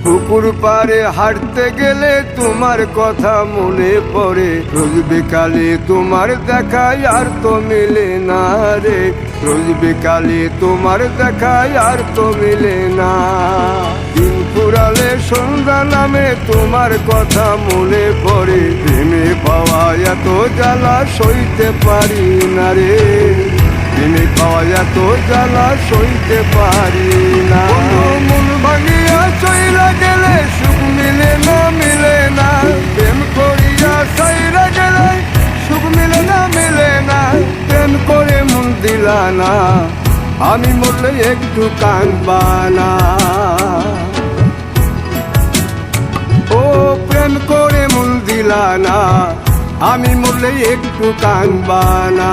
পুকুর পাড়ে হাঁটতে গেলে তোমার কথা মনে পড়ে, রোজ বিকালে তোমার দেখায় আর তো মিলে না রে, রোজ বিকালে তোমার দেখায় আর তো মিলে না। দিন ফুরালে সন্ধ্যা নামে তোমার কথা মনে পড়ে, প্রেমে পাওয়া এত জ্বালা সইতে পারি না রে, প্রেমে পাওয়া এত জ্বালা সইতে পারি না। মন ভাঙিয়া চইলা গেলে সুখ মিলে না, মিলে না, প্রেম করিয়া সাইরা গেলে সুখ মিলে না, মিলে না, প্রেম করে মন দিলা না, আমি মরলে একটু কাঁদবা না। ও প্রেম করে মন দিলা না, আমি মরলে একটু কাঁদবা না।